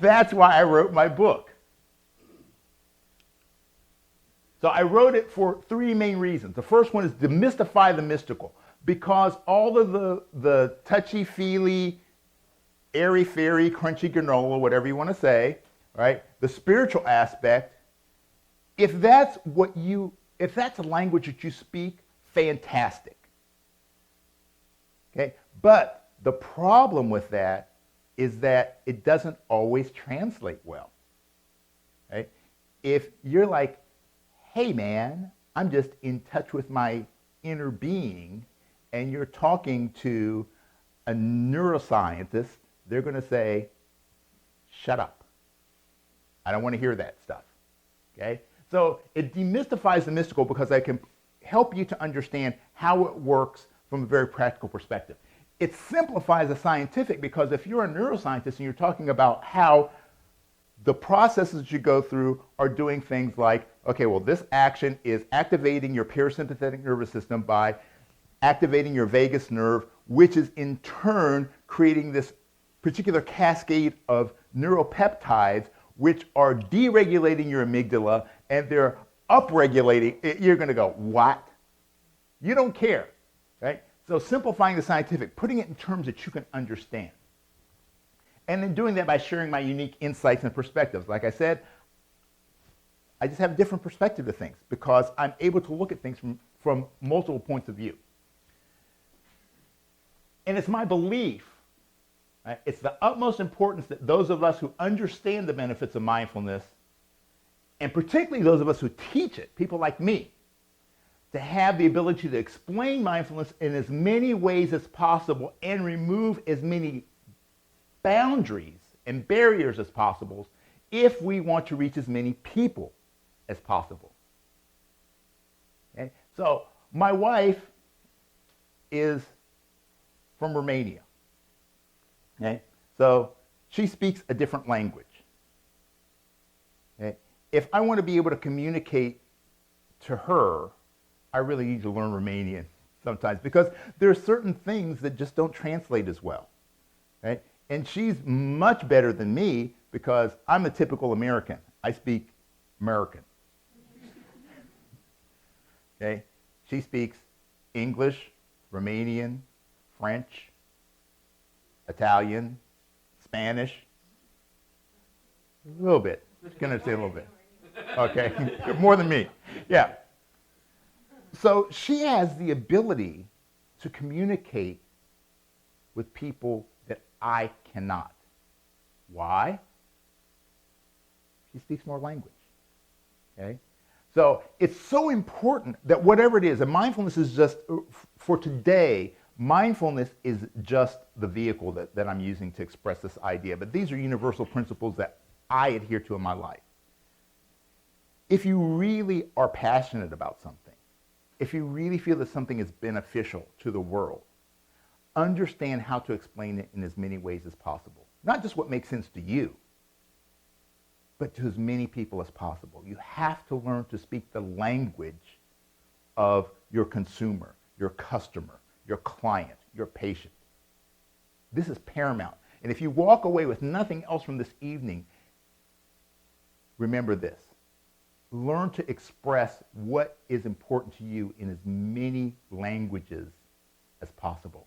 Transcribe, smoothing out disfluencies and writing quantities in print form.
That's why I wrote my book. So I wrote it for three main reasons. The first one is demystify the mystical, because all of the touchy-feely, airy-fairy, crunchy granola, whatever you want to say, right? The spiritual aspect, if that's a language that you speak, fantastic. Okay? But the problem with that is that it doesn't always translate well. Right? If you're like, hey man, I'm just in touch with my inner being, and you're talking to a neuroscientist, they're going to say, shut up. I don't want to hear that stuff. Okay? So it demystifies the mystical because I can help you to understand how it works from a very practical perspective. It simplifies the scientific because if you're a neuroscientist and you're talking about how the processes you go through are doing things like, okay, well, this action is activating your parasympathetic nervous system by activating your vagus nerve, which is in turn creating this particular cascade of neuropeptides, which are deregulating your amygdala, and they're upregulating. You're going to go, what? You don't care, right? So simplifying the scientific, putting it in terms that you can understand. And then doing that by sharing my unique insights and perspectives. Like I said, I just have a different perspective of things because I'm able to look at things from multiple points of view. And it's my belief, right, it's the utmost importance that those of us who understand the benefits of mindfulness, and particularly those of us who teach it, people like me, to have the ability to explain mindfulness in as many ways as possible and remove as many boundaries and barriers as possible if we want to reach as many people as possible. Okay? So my wife is from Romania. Okay? So she speaks a different language. Okay? If I want to be able to communicate to her, I really need to learn Romanian sometimes because there are certain things that just don't translate as well. Right? And she's much better than me because I'm a typical American. I speak American. Okay? She speaks English, Romanian, French, Italian, Spanish. A little bit. She's going to say a little bit. Okay? More than me. Yeah. So she has the ability to communicate with people that I cannot. Why? She speaks more language. Okay? So it's so important that whatever it is, and mindfulness is just, for today, mindfulness is just the vehicle that I'm using to express this idea. But these are universal principles that I adhere to in my life. If you really are passionate about something, if you really feel that something is beneficial to the world, understand how to explain it in as many ways as possible. Not just what makes sense to you, but to as many people as possible. You have to learn to speak the language of your consumer, your customer, your client, your patient. This is paramount. And if you walk away with nothing else from this evening, remember this. Learn to express what is important to you in as many languages as possible.